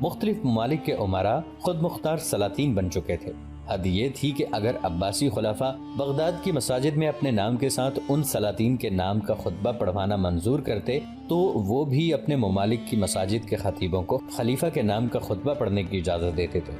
مختلف ممالک کے امراء خود مختار سلاطین بن چکے تھے۔ حد یہ تھی کہ اگر عباسی خلفاء بغداد کی مساجد میں اپنے نام کے ساتھ ان سلاطین کے نام کا خطبہ پڑھوانا منظور کرتے تو وہ بھی اپنے ممالک کی مساجد کے خطیبوں کو خلیفہ کے نام کا خطبہ پڑھنے کی اجازت دیتے تھے۔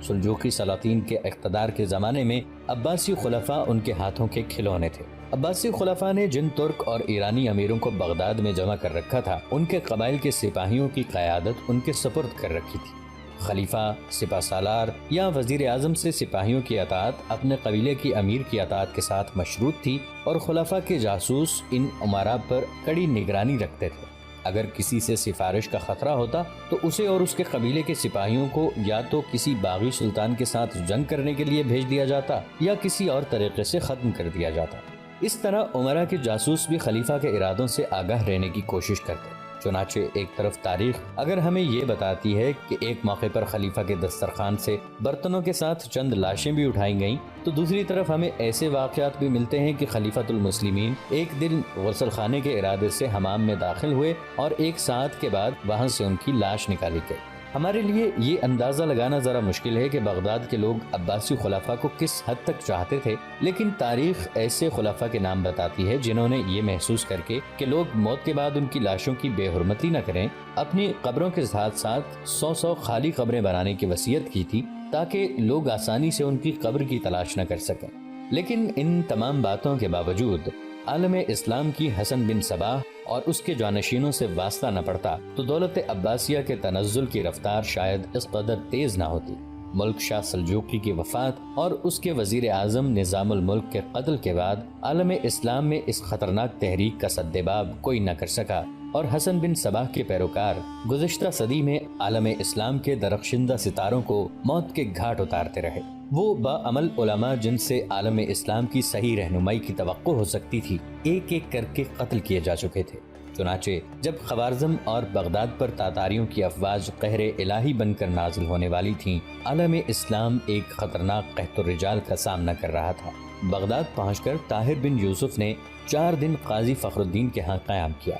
سلجوقی سلاطین کے اقتدار کے زمانے میں عباسی خلفاء ان کے ہاتھوں کے کھلونے تھے۔ عباسی خلفاء نے جن ترک اور ایرانی امیروں کو بغداد میں جمع کر رکھا تھا، ان کے قبائل کے سپاہیوں کی قیادت ان کے سپرد کر رکھی تھی۔ خلیفہ، سپہ سالار یا وزیر اعظم سے سپاہیوں کی اطاعت اپنے قبیلے کی امیر کی اطاعت کے ساتھ مشروط تھی، اور خلفاء کے جاسوس ان امراء پر کڑی نگرانی رکھتے تھے۔ اگر کسی سے سفارش کا خطرہ ہوتا تو اسے اور اس کے قبیلے کے سپاہیوں کو یا تو کسی باغی سلطان کے ساتھ جنگ کرنے کے لیے بھیج دیا جاتا یا کسی اور طریقے سے ختم کر دیا جاتا۔ اس طرح امراء کے جاسوس بھی خلیفہ کے ارادوں سے آگاہ رہنے کی کوشش کرتے۔ چنانچہ ایک طرف تاریخ اگر ہمیں یہ بتاتی ہے کہ ایک موقع پر خلیفہ کے دسترخوان سے برتنوں کے ساتھ چند لاشیں بھی اٹھائی گئیں، تو دوسری طرف ہمیں ایسے واقعات بھی ملتے ہیں کہ خلیفۃ المسلمین ایک دن غسل خانے کے ارادے سے حمام میں داخل ہوئے اور ایک ساعت کے بعد وہاں سے ان کی لاش نکالی گئی۔ ہمارے لیے یہ اندازہ لگانا ذرا مشکل ہے کہ بغداد کے لوگ عباسی خلفاء کو کس حد تک چاہتے تھے، لیکن تاریخ ایسے خلفاء کے نام بتاتی ہے جنہوں نے یہ محسوس کر کے کہ لوگ موت کے بعد ان کی لاشوں کی بے حرمتی نہ کریں، اپنی قبروں کے ساتھ ساتھ 100 خالی قبریں بنانے کی وصیت کی تھی تاکہ لوگ آسانی سے ان کی قبر کی تلاش نہ کر سکیں۔ لیکن ان تمام باتوں کے باوجود عالم اسلام کی حسن بن صباح اور اس کے جانشینوں سے واسطہ نہ پڑتا تو دولت عباسیہ کے تنزل کی رفتار شاید اس قدر تیز نہ ہوتی۔ ملک شاہ سلجوقی کی وفات اور اس کے وزیر اعظم نظام الملک کے قتل کے بعد عالم اسلام میں اس خطرناک تحریک کا سدباب کوئی نہ کر سکا، اور حسن بن صباح کے پیروکار گزشتہ صدی میں عالم اسلام کے درخشندہ ستاروں کو موت کے گھاٹ اتارتے رہے۔ وہ باعمل علماء جن سے عالم اسلام کی صحیح رہنمائی کی توقع ہو سکتی تھی، ایک ایک کر کے قتل کیے جا چکے تھے۔ چنانچہ جب خوارزم اور بغداد پر تاتاریوں کی افواج قہر الہی بن کر نازل ہونے والی تھیں، عالم اسلام ایک خطرناک قحط الرجال کا سامنا کر رہا تھا۔ بغداد پہنچ کر طاہر بن یوسف نے 4 دن قاضی فخر الدین کے ہاں قیام کیا۔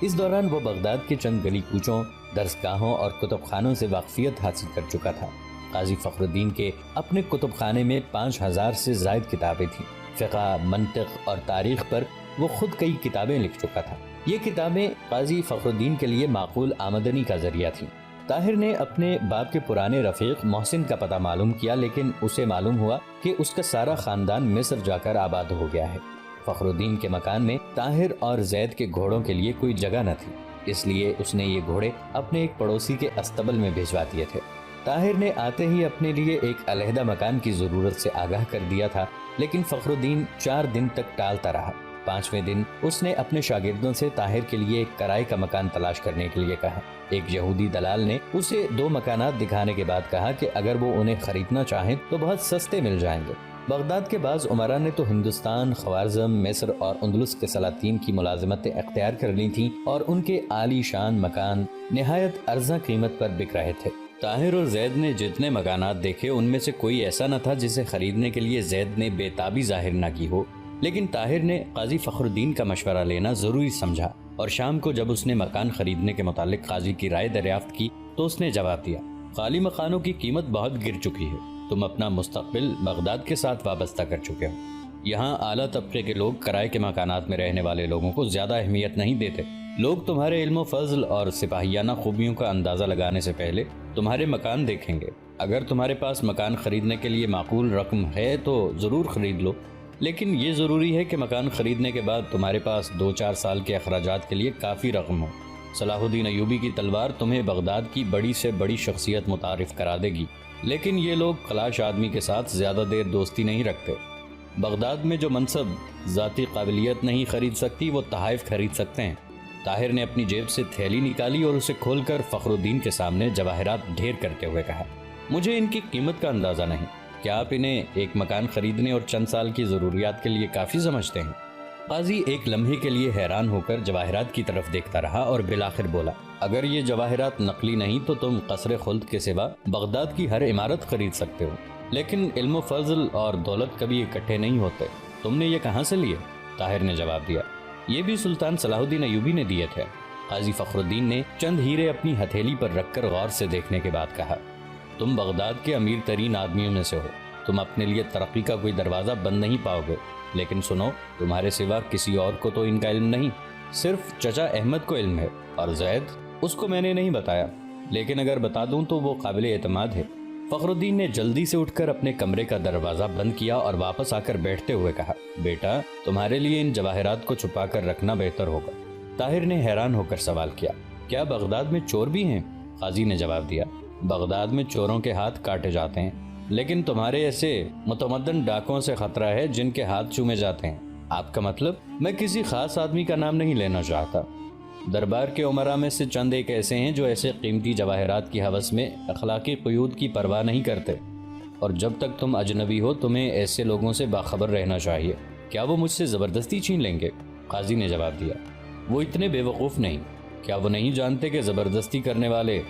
اس دوران وہ بغداد کے چند گلی کوچوں، درسگاہوں اور کتب خانوں سے واقفیت حاصل کر چکا تھا۔ قاضی فخر الدین کے اپنے کتب خانے میں 5000 سے زائد کتابیں تھیں۔ فقہ، منطق اور تاریخ پر وہ خود کئی کتابیں لکھ چکا تھا۔ یہ کتابیں قاضی فخر الدین کے لیے معقول آمدنی کا ذریعہ تھیں۔ طاہر نے اپنے باپ کے پرانے رفیق محسن کا پتہ معلوم کیا، لیکن اسے معلوم ہوا کہ اس کا سارا خاندان مصر جا کر آباد ہو گیا ہے۔ فخر الدین کے مکان میں طاہر اور زید کے گھوڑوں کے لیے کوئی جگہ نہ تھی، اس لیے اس نے یہ گھوڑے اپنے ایک پڑوسی کے استبل میں بھیجوا دیے تھے۔ طاہر نے آتے ہی اپنے لیے ایک علیحدہ مکان کی ضرورت سے آگاہ کر دیا تھا، لیکن فخر الدین 4 دن تک ٹالتا رہا۔ 5ویں دن اس نے اپنے شاگردوں سے طاہر کے لیے ایک کرائے کا مکان تلاش کرنے کے لیے کہا۔ ایک یہودی دلال نے اسے 2 مکانات دکھانے کے بعد کہا کہ اگر وہ انہیں خریدنا چاہیں تو بہت سستے مل جائیں گے۔ بغداد کے بعض امراء نے تو ہندوستان، خوارزم، مصر اور اندلس کے سلاطین کی ملازمتیں اختیار کر لی تھیں، اور ان کے عالی شان مکان نہایت ارزاں قیمت پر بک رہے تھے۔ طاہر اور زید نے جتنے مکانات دیکھے ان میں سے کوئی ایسا نہ تھا جسے خریدنے کے لیے زید نے بے تابی ظاہر نہ کی ہو، لیکن طاہر نے قاضی فخر الدین کا مشورہ لینا ضروری سمجھا، اور شام کو جب اس نے مکان خریدنے کے متعلق قاضی کی رائے دریافت کی تو اس نے جواب دیا، خالی مکانوں کی قیمت بہت گر چکی ہے، تم اپنا مستقبل بغداد کے ساتھ وابستہ کر چکے ہو۔ یہاں اعلیٰ طبقے کے لوگ کرائے کے مکانات میں رہنے والے لوگوں کو زیادہ اہمیت نہیں دیتے۔ لوگ تمہارے علم و فضل اور سپاہیانہ خوبیوں کا اندازہ لگانے سے پہلے تمہارے مکان دیکھیں گے۔ اگر تمہارے پاس مکان خریدنے کے لیے معقول رقم ہے تو ضرور خرید لو، لیکن یہ ضروری ہے کہ مکان خریدنے کے بعد تمہارے پاس 2-4 سال کے اخراجات کے لیے کافی رقم ہو۔ صلاح الدین ایوبی کی تلوار تمہیں بغداد کی بڑی سے بڑی شخصیت متعارف کرا دے گی، لیکن یہ لوگ خلاش آدمی کے ساتھ زیادہ دیر دوستی نہیں رکھتے۔ بغداد میں جو منصب ذاتی قابلیت نہیں خرید سکتی وہ تحائف خرید سکتے ہیں۔ طاہر نے اپنی جیب سے تھیلی نکالی اور اسے کھول کر فخر الدین کے سامنے جواہرات ڈھیر کرتے ہوئے کہا، مجھے ان کی قیمت کا اندازہ نہیں، کیا آپ انہیں ایک مکان خریدنے اور چند سال کی ضروریات کے لیے کافی سمجھتے ہیں؟ قاضی ایک لمحے کے لیے حیران ہو کر جواہرات کی طرف دیکھتا رہا اور بالآخر بولا، اگر یہ جواہرات نقلی نہیں تو تم قصر خلد کے سوا بغداد کی ہر عمارت خرید سکتے ہو، لیکن علم و فضل اور دولت کبھی اکٹھے نہیں ہوتے، تم نے یہ کہاں سے لیے؟ طاہر نے جواب دیا، یہ بھی سلطان صلاح الدین ایوبی نے دیے تھے۔ قاضی فخر الدین نے چند ہیرے اپنی ہتھیلی پر رکھ کر غور سے دیکھنے کے بعد کہا، تم بغداد کے امیر ترین آدمیوں میں سے ہو، تم اپنے لیے ترقی کا کوئی دروازہ بند نہیں پاؤ گے، لیکن سنو، تمہارے سوا کسی اور کو تو ان کا علم نہیں، صرف چچا احمد کو علم ہے، اور زید، اس کو میں نے نہیں بتایا، لیکن اگر بتا دوں تو وہ قابل اعتماد ہے۔ فخر الدین نے جلدی سے اٹھ کر اپنے کمرے کا دروازہ بند کیا اور واپس آ کر بیٹھتے ہوئے کہا، بیٹا، تمہارے لیے ان جواہرات کو چھپا کر رکھنا بہتر ہوگا۔ طاہر نے حیران ہو کر سوال کیا، کیا بغداد میں چور بھی ہیں؟ قاضی نے جواب دیا، بغداد میں چوروں کے ہاتھ کاٹے جاتے ہیں، لیکن تمہارے ایسے متمدن ڈاکوں سے خطرہ ہے جن کے ہاتھ چومے جاتے ہیں۔ آپ کا مطلب؟ میں کسی خاص آدمی کا نام نہیں لینا چاہتا، دربار کے عمراء میں سے چند ایک ایسے ہیں جو ایسے قیمتی جواہرات کی ہوس میں اخلاقی قیود کی پرواہ نہیں کرتے، اور جب تک تم اجنبی ہو تمہیں ایسے لوگوں سے باخبر رہنا چاہیے۔ کیا وہ مجھ سے زبردستی چھین لیں گے؟ قاضی نے جواب دیا، وہ اتنے بے وقوف نہیں۔ کیا وہ نہیں جانتے کہ زبردستی کرنے والے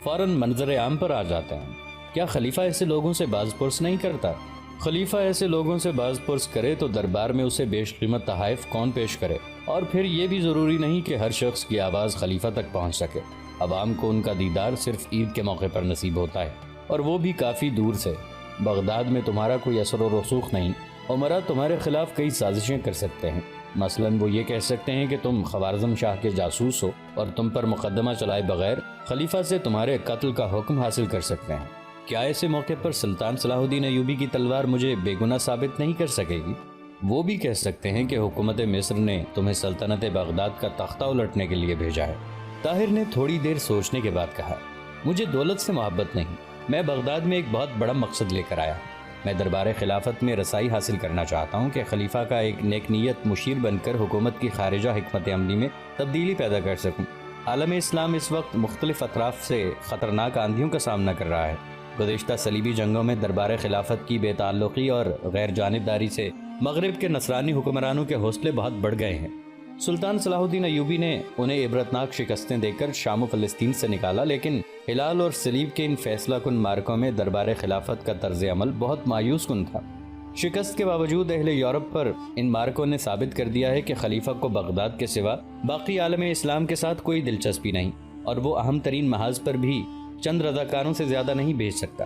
فوراً منظر عام پر آ جاتے ہیں؟ کیا خلیفہ ایسے لوگوں سے باز پرس نہیں کرتا؟ خلیفہ ایسے لوگوں سے باز پرس کرے تو دربار میں اسے بیش قیمت تحائف کون پیش کرے؟ اور پھر یہ بھی ضروری نہیں کہ ہر شخص کی آواز خلیفہ تک پہنچ سکے۔ عوام کو ان کا دیدار صرف عید کے موقع پر نصیب ہوتا ہے، اور وہ بھی کافی دور سے۔ بغداد میں تمہارا کوئی اثر و رسوخ نہیں، عمراء تمہارے خلاف کئی سازشیں کر سکتے ہیں۔ مثلاً وہ یہ کہہ سکتے ہیں کہ تم خوارزم شاہ کے جاسوس ہو اور تم پر مقدمہ چلائے بغیر خلیفہ سے تمہارے قتل کا حکم حاصل کر سکتے ہیں۔ کیا ایسے موقع پر سلطان صلاح الدین ایوبی کی تلوار مجھے بے گناہ ثابت نہیں کر سکے گی؟ وہ بھی کہہ سکتے ہیں کہ حکومت مصر نے تمہیں سلطنت بغداد کا تختہ الٹنے کے لیے بھیجا ہے۔ طاہر نے تھوڑی دیر سوچنے کے بعد کہا، مجھے دولت سے محبت نہیں، میں بغداد میں ایک بہت بڑا مقصد لے کر آیا ہوں۔ میں دربار خلافت میں رسائی حاصل کرنا چاہتا ہوں کہ خلیفہ کا ایک نیک نیت مشیر بن کر حکومت کی خارجہ حکمت عملی میں تبدیلی پیدا کر سکوں۔ عالم اسلام اس وقت مختلف اطراف سے خطرناک آندھیوں کا سامنا کر رہا ہے۔ گزشتہ صلیبی جنگوں میں دربار خلافت کی بے تعلقی اور غیر جانبداری سے مغرب کے نصرانی حکمرانوں کے حوصلے بہت بڑھ گئے ہیں۔ سلطان صلاح الدین ایوبی نے انہیں عبرتناک شکستیں دے کر شام و فلسطین سے نکالا، لیکن ہلال اور صلیب کے ان فیصلہ کن مارکوں میں دربار خلافت کا طرز عمل بہت مایوس کن تھا۔ شکست کے باوجود اہل یورپ پر ان مارکوں نے ثابت کر دیا ہے کہ خلیفہ کو بغداد کے سوا باقی عالم اسلام کے ساتھ کوئی دلچسپی نہیں، اور وہ اہم ترین محاذ پر بھی چند رضاکاروں سے زیادہ نہیں بھیج سکتا۔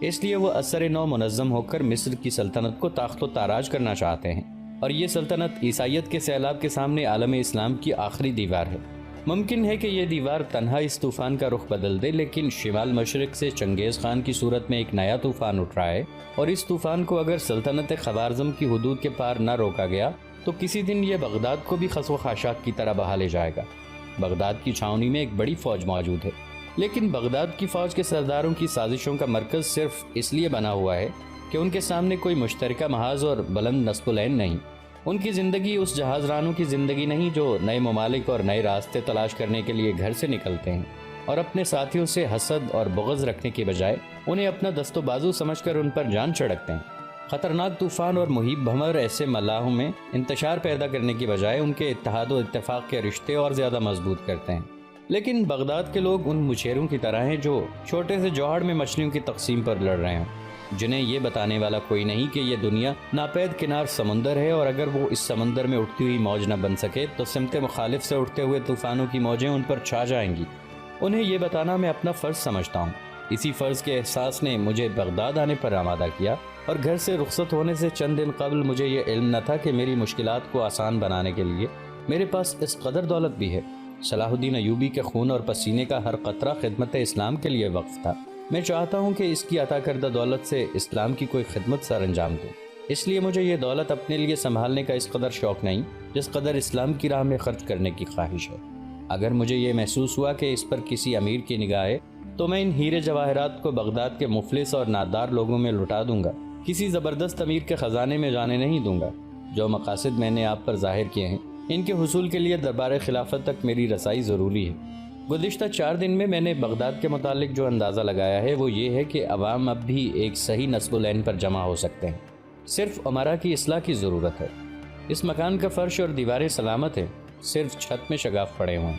اس لیے وہ اثر نو منظم ہو کر مصر کی سلطنت کو تاخت و تاراج کرنا چاہتے ہیں، اور یہ سلطنت عیسائیت کے سیلاب کے سامنے عالم اسلام کی آخری دیوار ہے۔ ممکن ہے کہ یہ دیوار تنہا اس طوفان کا رخ بدل دے، لیکن شمال مشرق سے چنگیز خان کی صورت میں ایک نیا طوفان اٹھ رہا ہے، اور اس طوفان کو اگر سلطنت خوارزم کی حدود کے پار نہ روکا گیا تو کسی دن یہ بغداد کو بھی خس و خاشاک کی طرح بہا لے جائے گا۔ بغداد کی چھاؤنی میں ایک بڑی فوج موجود ہے، لیکن بغداد کی فوج کے سرداروں کی سازشوں کا مرکز صرف اس لیے بنا ہوا ہے کہ ان کے سامنے کوئی مشترکہ محاذ اور بلند نصب العین نہیں۔ ان کی زندگی اس جہاز رانوں کی زندگی نہیں جو نئے ممالک اور نئے راستے تلاش کرنے کے لیے گھر سے نکلتے ہیں، اور اپنے ساتھیوں سے حسد اور بغض رکھنے کے بجائے انہیں اپنا دست و بازو سمجھ کر ان پر جان چھڑکتے ہیں۔ خطرناک طوفان اور مہیب بھنور ایسے ملاحوں میں انتشار پیدا کرنے کی بجائے ان کے اتحاد و اتفاق کے رشتے اور زیادہ مضبوط کرتے ہیں۔ لیکن بغداد کے لوگ ان مچھیروں کی طرح ہیں جو چھوٹے سے جوہڑ میں مچھلیوں کی تقسیم پر لڑ رہے ہیں، جنہیں یہ بتانے والا کوئی نہیں کہ یہ دنیا ناپید کنار سمندر ہے، اور اگر وہ اس سمندر میں اٹھتی ہوئی موج نہ بن سکے تو سمت مخالف سے اٹھتے ہوئے طوفانوں کی موجیں ان پر چھا جائیں گی۔ انہیں یہ بتانا میں اپنا فرض سمجھتا ہوں۔ اسی فرض کے احساس نے مجھے بغداد آنے پر آمادہ کیا، اور گھر سے رخصت ہونے سے چند دن قبل مجھے یہ علم نہ تھا کہ میری مشکلات کو آسان بنانے کے لیے میرے پاس اس قدر دولت بھی ہے۔ صلاح الدین ایوبی کے خون اور پسینے کا ہر قطرہ خدمت اسلام کے لیے وقف تھا۔ میں چاہتا ہوں کہ اس کی عطا کردہ دولت سے اسلام کی کوئی خدمت سر انجام دوں، اس لیے مجھے یہ دولت اپنے لیے سنبھالنے کا اس قدر شوق نہیں جس قدر اسلام کی راہ میں خرچ کرنے کی خواہش ہے۔ اگر مجھے یہ محسوس ہوا کہ اس پر کسی امیر کی نگاہ ہے تو میں ان ہیرے جواہرات کو بغداد کے مفلس اور نادار لوگوں میں لٹا دوں گا، کسی زبردست امیر کے خزانے میں جانے نہیں دوں گا۔ جو مقاصد میں نے آپ پر ظاہر کیے ہیں، ان کے حصول کے لیے دربار خلافت تک میری رسائی ضروری ہے۔ گزشتہ 4 دن میں نے بغداد کے متعلق جو اندازہ لگایا ہے وہ یہ ہے کہ عوام اب بھی ایک صحیح نصب العین پر جمع ہو سکتے ہیں، صرف عمرہ کی اصلاح کی ضرورت ہے۔ اس مکان کا فرش اور دیواریں سلامت ہیں، صرف چھت میں شگاف پڑے ہوئے ہیں،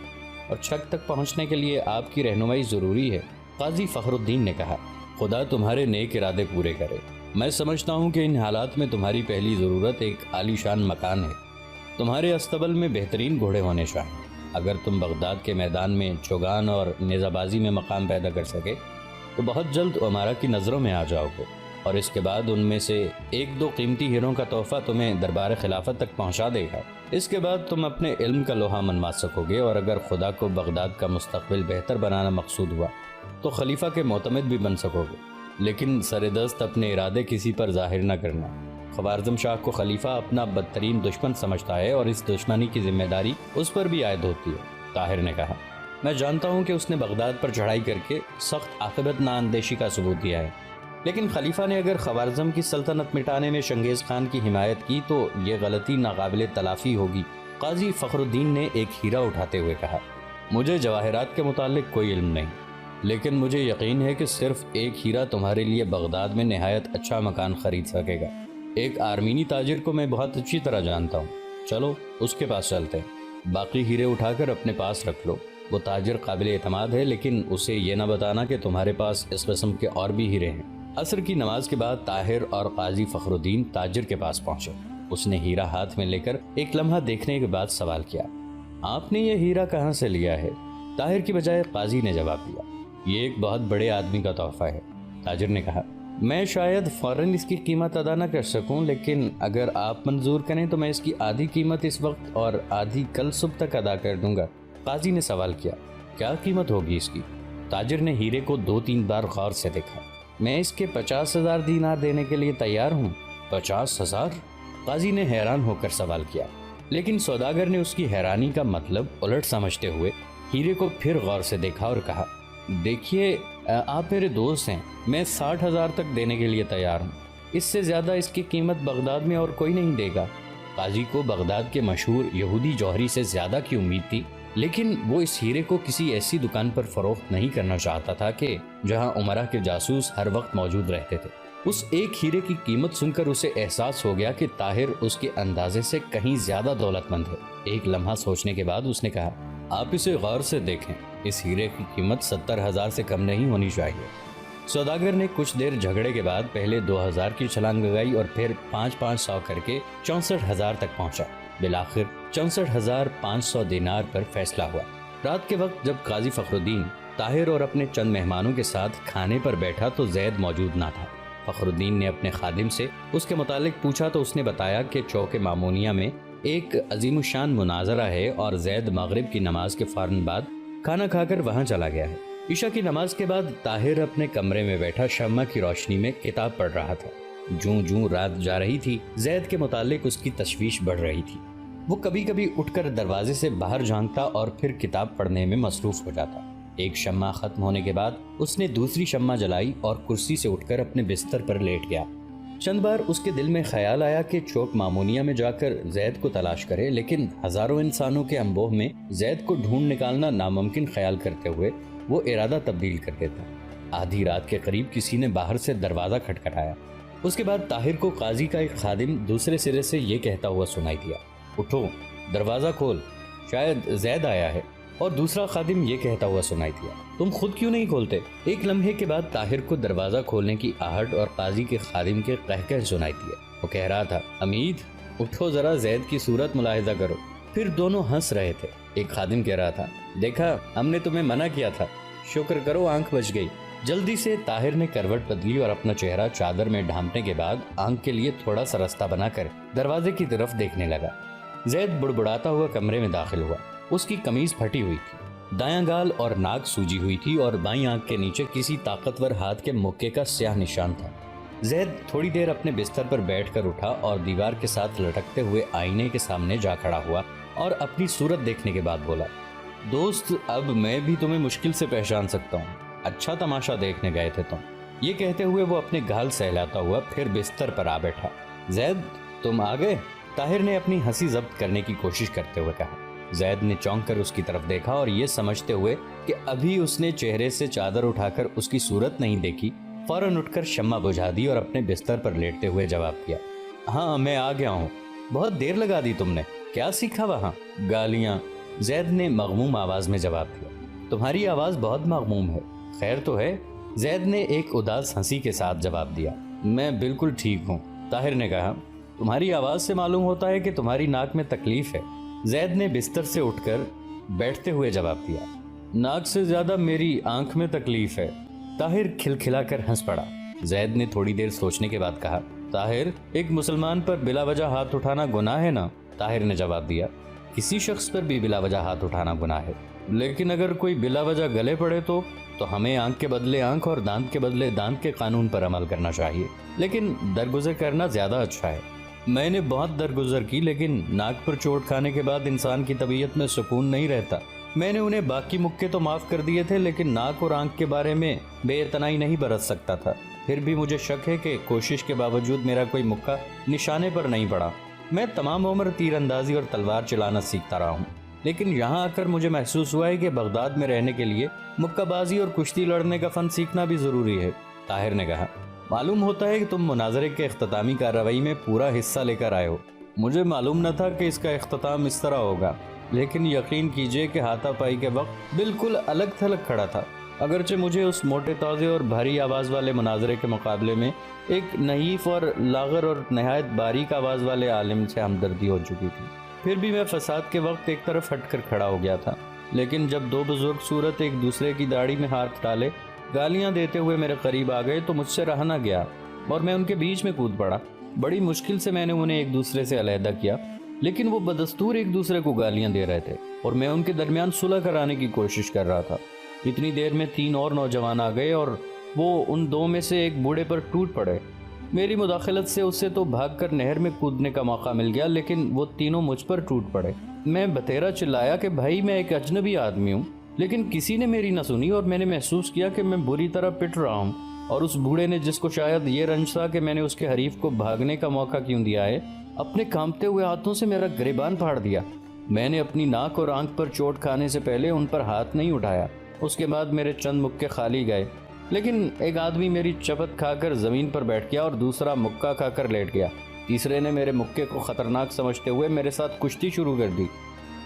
اور چھت تک پہنچنے کے لیے آپ کی رہنمائی ضروری ہے۔ قاضی فخر الدین نے کہا، خدا تمہارے نیک ارادے پورے کرے۔ میں سمجھتا ہوں کہ ان حالات میں تمہاری پہلی ضرورت ایک عالی شان مکان ہے۔ تمہارے استبل میں بہترین گھوڑے ہونے چاہیے، اگر تم بغداد کے میدان میں چوگان اور نیزہ بازی میں مقام پیدا کر سکے تو بہت جلد امارا کی نظروں میں آ جاؤ گے، اور اس کے بعد ان میں سے ایک دو قیمتی ہیروں کا تحفہ تمہیں دربار خلافت تک پہنچا دے گا۔ اس کے بعد تم اپنے علم کا لوہا منوا سکو گے، اور اگر خدا کو بغداد کا مستقبل بہتر بنانا مقصود ہوا تو خلیفہ کے معتمد بھی بن سکو گے، لیکن سر دست اپنے ارادے کسی پر ظاہر نہ کرنا۔ خوارزم شاہ کو خلیفہ اپنا بدترین دشمن سمجھتا ہے، اور اس دشمنی کی ذمہ داری اس پر بھی عائد ہوتی ہے۔ طاہر نے کہا، میں جانتا ہوں کہ اس نے بغداد پر چڑھائی کر کے سخت عاقبت نااندیشی کا ثبوت دیا ہے، لیکن خلیفہ نے اگر خوارزم کی سلطنت مٹانے میں چنگیز خان کی حمایت کی تو یہ غلطی ناقابل تلافی ہوگی۔ قاضی فخر الدین نے ایک ہیرا اٹھاتے ہوئے کہا، مجھے جواہرات کے متعلق کوئی علم نہیں، لیکن مجھے یقین ہے کہ صرف ایک ہیرا تمہارے لیے بغداد میں نہایت اچھا مکان خرید سکے گا۔ ایک آرمینی تاجر کو میں بہت اچھی طرح جانتا ہوں، چلو اس کے پاس چلتے ہیں۔ باقی ہیرے اٹھا کر اپنے پاس رکھ لو، وہ تاجر قابل اعتماد ہے، لیکن اسے یہ نہ بتانا کہ تمہارے پاس اس قسم کے اور بھی ہیرے ہیں۔ عصر کی نماز کے بعد طاہر اور قاضی فخر الدین تاجر کے پاس پہنچے۔ اس نے ہیرا ہاتھ میں لے کر ایک لمحہ دیکھنے کے بعد سوال کیا، آپ نے یہ ہیرا کہاں سے لیا ہے؟ طاہر کی بجائے قاضی نے جواب دیا، یہ ایک بہت بڑے آدمی کا تحفہ ہے۔ تاجر نے کہا، میں شاید فوراً اس کی قیمت ادا نہ کر سکوں، لیکن اگر آپ منظور کریں تو میں اس کی آدھی قیمت اس وقت اور آدھی کل صبح تک ادا کر دوں گا۔ قاضی نے سوال کیا، کیا قیمت ہوگی اس کی؟ تاجر نے ہیرے کو 2-3 بار غور سے دیکھا۔ میں اس کے 50,000 دینار دینے کے لیے تیار ہوں۔ 50,000؟ قاضی نے حیران ہو کر سوال کیا، لیکن سوداگر نے اس کی حیرانی کا مطلب الٹ سمجھتے ہوئے ہیرے کو پھر غور سے دیکھا اور کہا، دیکھیے آپ میرے دوست ہیں، میں 60,000 تک دینے کے لیے تیار ہوں، اس سے زیادہ اس کی قیمت بغداد میں اور کوئی نہیں دے گا۔ قاضی کو بغداد کے مشہور یہودی جوہری سے زیادہ کی امید تھی، لیکن وہ اس ہیرے کو کسی ایسی دکان پر فروخت نہیں کرنا چاہتا تھا کہ جہاں عمرہ کے جاسوس ہر وقت موجود رہتے تھے۔ اس ایک ہیرے کی قیمت سن کر اسے احساس ہو گیا کہ طاہر اس کے اندازے سے کہیں زیادہ دولت مند ہے۔ ایک لمحہ سوچنے کے بعد اس نے کہا، آپ اسے غور سے دیکھیں، اس ہیرے کی قیمت 70,000 سے کم نہیں ہونی چاہیے۔ سوداگر نے کچھ دیر جھگڑے کے بعد پہلے 2,000 کی چھلانگ لگائی اور پھر 500 کر کے 64,000 تک پہنچا۔ بالآخر 64,500 دینار پر فیصلہ ہوا۔ رات کے وقت جب قاضی فخر الدین طاہر اور اپنے چند مہمانوں کے ساتھ کھانے پر بیٹھا تو زید موجود نہ تھا۔ فخر الدین نے اپنے خادم سے اس کے متعلق پوچھا تو اس نے بتایا کہ چوک مامونیہ میں ایک عظیم الشان مناظرہ ہے اور زید مغرب کی نماز کے فوراً بعد کھانا کھا کر وہاں چلا گیا ہے۔ عشاء کی نماز کے بعد طاہر اپنے کمرے میں بیٹھا شمع کی روشنی میں کتاب پڑھ رہا تھا۔ جوں جوں رات جا رہی تھی، زید کے متعلق اس کی تشویش بڑھ رہی تھی۔ وہ کبھی کبھی اٹھ کر دروازے سے باہر جھانکتا اور پھر کتاب پڑھنے میں مصروف ہو جاتا۔ ایک شمع ختم ہونے کے بعد اس نے دوسری شمع جلائی اور کرسی سے اٹھ کر اپنے بستر پر لیٹ گیا۔ چند بار اس کے دل میں خیال آیا کہ چوک مامونیہ میں جا کر زید کو تلاش کرے، لیکن ہزاروں انسانوں کے انبوہ میں زید کو ڈھونڈ نکالنا ناممکن خیال کرتے ہوئے وہ ارادہ تبدیل کر دیتا۔ آدھی رات کے قریب کسی نے باہر سے دروازہ کھٹکھٹایا۔ اس کے بعد طاہر کو قاضی کا ایک خادم دوسرے سرے سے یہ کہتا ہوا سنائی دیا، اٹھو دروازہ کھول، شاید زید آیا ہے۔ اور دوسرا خادم یہ کہتا ہوا سنائی دیا، تم خود کیوں نہیں کھولتے؟ ایک لمحے کے بعد طاہر کو دروازہ کھولنے کی آہٹ اور قاضی کے خادم کے قہقہ سنائی دیا۔ وہ کہہ رہا تھا، امید اٹھو ذرا زید کی صورت ملاحظہ کرو۔ پھر دونوں ہنس رہے تھے۔ ایک خادم کہہ رہا تھا، دیکھا ہم نے تمہیں منع کیا تھا، شکر کرو آنکھ بچ گئی۔ جلدی سے طاہر نے کروٹ بدلی اور اپنا چہرہ چادر میں ڈھانپنے کے بعد آنکھ کے لیے تھوڑا سا رستہ بنا کر دروازے کی طرف دیکھنے لگا۔ زید بڑبڑاتا ہوا کمرے میں داخل ہوا۔ اس کی قمیض پھٹی ہوئی تھی، دایاں گال اور ناک سوجی ہوئی تھی اور بائیں آنکھ کے نیچے کسی طاقتور ہاتھ کے مکے کا سیاہ نشان تھا۔ زید تھوڑی دیر اپنے بستر پر بیٹھ کر اٹھا اور دیوار کے ساتھ لٹکتے ہوئے آئینے کے سامنے جا کھڑا ہوا اور اپنی صورت دیکھنے کے بعد بولا، دوست اب میں بھی تمہیں مشکل سے پہچان سکتا ہوں، اچھا تماشا دیکھنے گئے تھے تم۔ یہ کہتے ہوئے وہ اپنے گھال سہلاتا ہوا پھر بستر پر آ بیٹھا۔ زید تم آ گئے؟ طاہر نے اپنی ہنسی ضبط کرنے کی کوشش کرتے ہوئے کہا۔ زید نے چونک کر اس کی طرف دیکھا اور یہ سمجھتے ہوئے کہ ابھی اس نے چہرے سے چادر اٹھا کر اس کی صورت نہیں دیکھی، فوراً اٹھ کر شمع بجھا دی اور اپنے بستر پر لیٹتے ہوئے جواب دیا، ہاں میں آ گیا ہوں۔ بہت دیر لگا دی تم نے، کیا سیکھا وہاں؟ گالیاں، زید نے مغموم آواز میں جواب دیا۔ تمہاری آواز بہت مغموم ہے، خیر تو ہے؟ زید نے ایک اداس ہنسی کے ساتھ جواب دیا، میں بالکل ٹھیک ہوں۔ طاہر نے کہا، تمہاری آواز سے معلوم ہوتا ہے کہ تمہاری ناک میں تکلیف ہے۔ زید نے بستر سے اٹھ کر بیٹھتے ہوئے جواب دیا، ناک سے زیادہ میری آنکھ میں تکلیف ہے۔ طاہر کھلکھلا کر ہنس پڑا۔ زید نے تھوڑی دیر سوچنے کے بعد کہا، طاہر، ایک مسلمان پر بلا وجہ ہاتھ اٹھانا گناہ ہے نا؟ طاہر نے جواب دیا، کسی شخص پر بھی بلا وجہ ہاتھ اٹھانا گناہ ہے، لیکن اگر کوئی بلا وجہ گلے پڑے تو ہمیں آنکھ کے بدلے آنکھ اور دانت کے بدلے دانت کے قانون پر عمل کرنا چاہیے، لیکن درگزر کرنا زیادہ اچھا ہے۔ میں نے بہت درگزر کی، لیکن ناک پر چوٹ کھانے کے بعد انسان کی طبیعت میں سکون نہیں رہتا۔ میں نے انہیں باقی مکے تو معاف کر دیے تھے، لیکن ناک اور آنکھ کے بارے میں بے اعتنائی نہیں برت سکتا تھا۔ پھر بھی مجھے شک ہے کہ کوشش کے باوجود میرا کوئی مکہ نشانے پر نہیں پڑا۔ میں تمام عمر تیر اندازی اور تلوار چلانا سیکھتا رہا ہوں، لیکن یہاں آ کر مجھے محسوس ہوا ہے کہ بغداد میں رہنے کے لیے مکہ بازی اور کشتی لڑنے کا فن سیکھنا بھی ضروری ہے۔ طاہر نے کہا، معلوم ہوتا ہے کہ تم مناظرے کے اختتامی کارروائی میں پورا حصہ لے کر آئے ہو۔ مجھے معلوم نہ تھا کہ اس کا اختتام اس طرح ہوگا، لیکن یقین کیجئے کہ ہاتھا پائی کے وقت بالکل الگ تھلگ کھڑا تھا۔ اگرچہ مجھے اس موٹے تازے اور بھاری آواز والے مناظرے کے مقابلے میں ایک نحیف اور لاغر اور نہایت باریک آواز والے عالم سے ہمدردی ہو چکی تھی، پھر بھی میں فساد کے وقت ایک طرف ہٹ کر کھڑا ہو گیا تھا۔ لیکن جب دو بزرگ صورت ایک دوسرے کی داڑھی میں ہاتھ ڈالے گالیاں دیتے ہوئے میرے قریب آ گئے تو مجھ سے رہا نہ گیا اور میں ان کے بیچ میں کود پڑا۔ بڑی مشکل سے میں نے انہیں ایک دوسرے سے علیحدہ کیا، لیکن وہ بدستور ایک دوسرے کو گالیاں دے رہے تھے اور میں ان کے درمیان صلح کرانے کی کوشش کر رہا تھا۔ اتنی دیر میں 3 اور نوجوان آ گئے اور وہ ان 2 میں سے ایک بوڑھے پر ٹوٹ پڑے۔ میری مداخلت سے اسے تو بھاگ کر نہر میں کودنے کا موقع مل گیا، لیکن وہ تینوں مجھ پر ٹوٹ پڑے۔ میں بتیرا چلایا کہ بھائی میں ایک اجنبی آدمی ہوں، لیکن کسی نے میری نہ سنی اور میں نے محسوس کیا کہ میں بری طرح پٹ رہا ہوں، اور اس بوڑھے نے، جس کو شاید یہ رنج تھا کہ میں نے اس کے حریف کو بھاگنے کا موقع کیوں دیا ہے، اپنے کانپتے ہوئے ہاتھوں سے میرا گریبان پھاڑ دیا۔ میں نے اپنی ناک اور آنکھ پر چوٹ کھانے سے پہلے ان پر ہاتھ نہیں اٹھایا۔ اس کے بعد میرے چند مکے خالی گئے، لیکن ایک آدمی میری چپت کھا کر زمین پر بیٹھ گیا اور دوسرا مکہ کھا کر لیٹ گیا۔ تیسرے نے میرے مکے کو خطرناک سمجھتے ہوئے میرے ساتھ کشتی شروع کر دی۔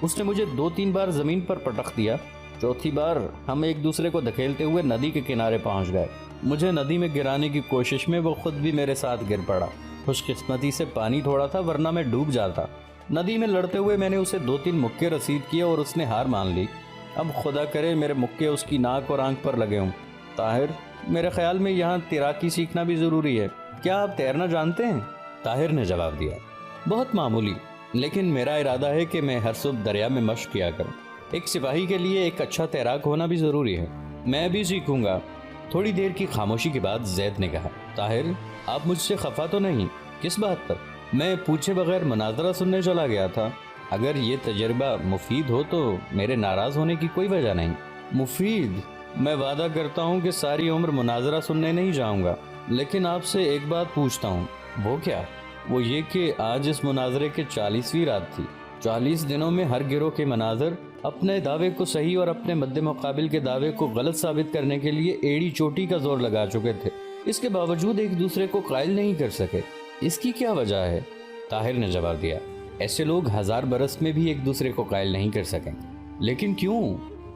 اس نے مجھے 2-3 بار زمین پر پٹخ دیا۔ چوتھی بار ہم ایک دوسرے کو دھکیلتے ہوئے ندی کے کنارے پہنچ گئے۔ مجھے ندی میں گرانے کی کوشش میں وہ خود بھی میرے ساتھ گر پڑا۔ خوش قسمتی سے پانی تھوڑا تھا، ورنہ میں ڈوب جاتا۔ ندی میں لڑتے ہوئے میں نے اسے 2-3 مکے رسید کیے اور اس نے ہار مان لی۔ اب خدا کرے میرے مکے اس کی ناک اور آنکھ پر لگے ہوں۔ طاہر، میرے خیال میں یہاں تیراکی سیکھنا بھی ضروری ہے۔ کیا آپ تیرنا جانتے ہیں؟ طاہر نے جواب دیا، بہت معمولی، لیکن میرا ارادہ ہے کہ میں ہر صبح دریا میں مشق کیا کروں۔ ایک سپاہی کے لیے ایک اچھا تیراک ہونا بھی ضروری ہے۔ میں بھی سیکھوں گا۔ تھوڑی دیر کی خاموشی کے بعد زید نے کہا، طاہر، آپ مجھ سے خفا تو نہیں؟ کس بات پر؟ میں پوچھے بغیر مناظرہ سننے چلا گیا تھا۔ اگر یہ تجربہ مفید ہو تو میرے ناراض ہونے کی کوئی وجہ نہیں۔ مفید؟ میں وعدہ کرتا ہوں کہ ساری عمر مناظرہ سننے نہیں جاؤں گا، لیکن آپ سے ایک بات پوچھتا ہوں۔ وہ کیا؟ وہ یہ کہ آج اس مناظرے کے 40ویں رات تھی۔ 40 دنوں میں ہر گروہ کے مناظر اپنے دعوے کو صحیح اور اپنے مد مقابل کے دعوے کو غلط ثابت کرنے کے لیے ایڑی چوٹی کا زور لگا چکے تھے۔ اس کے باوجود ایک دوسرے کو قائل نہیں کر سکے۔ اس کی کیا وجہ ہے؟ طاہر نے جواب دیا، ایسے لوگ 1000 برس میں بھی ایک دوسرے کو قائل نہیں کر سکیں۔ لیکن کیوں؟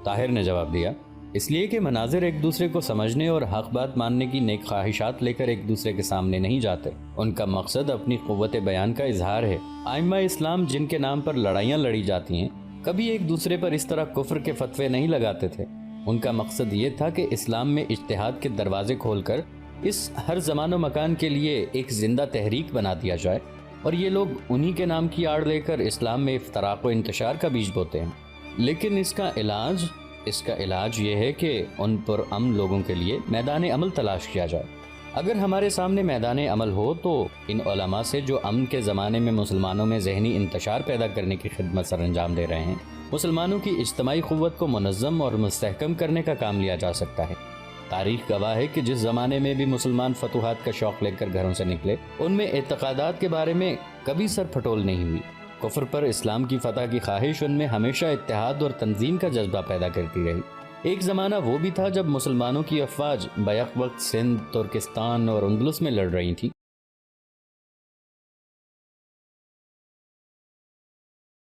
طاہر نے جواب دیا، اس لیے کہ مناظر ایک دوسرے کو سمجھنے اور حق بات ماننے کی نیک خواہشات لے کر ایک دوسرے کے سامنے نہیں جاتے۔ ان کا مقصد اپنی قوت بیان کا اظہار ہے۔ ائمہ اسلام جن کے نام پر لڑائیاں لڑی جاتی ہیں، کبھی ایک دوسرے پر اس طرح کفر کے فتوے نہیں لگاتے تھے۔ ان کا مقصد یہ تھا کہ اسلام میں اجتہاد کے دروازے کھول کر اس ہر زمان و مکان کے لیے ایک زندہ تحریک بنا دیا جائے، اور یہ لوگ انہی کے نام کی آڑ لے کر اسلام میں افتراق و انتشار کا بیج بوتے ہیں۔ لیکن اس کا علاج یہ ہے کہ ان پر امن لوگوں کے لیے میدان عمل تلاش کیا جائے۔ اگر ہمارے سامنے میدان عمل ہو تو ان علماء سے جو امن کے زمانے میں مسلمانوں میں ذہنی انتشار پیدا کرنے کی خدمت سر انجام دے رہے ہیں، مسلمانوں کی اجتماعی قوت کو منظم اور مستحکم کرنے کا کام لیا جا سکتا ہے۔ تاریخ گواہ ہے کہ جس زمانے میں بھی مسلمان فتوحات کا شوق لے کر گھروں سے نکلے، ان میں اعتقادات کے بارے میں کبھی سر پھٹول نہیں ہوئی۔ کفر پر اسلام کی فتح کی خواہش ان میں ہمیشہ اتحاد اور تنظیم کا جذبہ پیدا کرتی رہی۔ ایک زمانہ وہ بھی تھا جب مسلمانوں کی افواج بیک وقت سندھ، ترکستان اور اندلس میں لڑ رہی تھیں،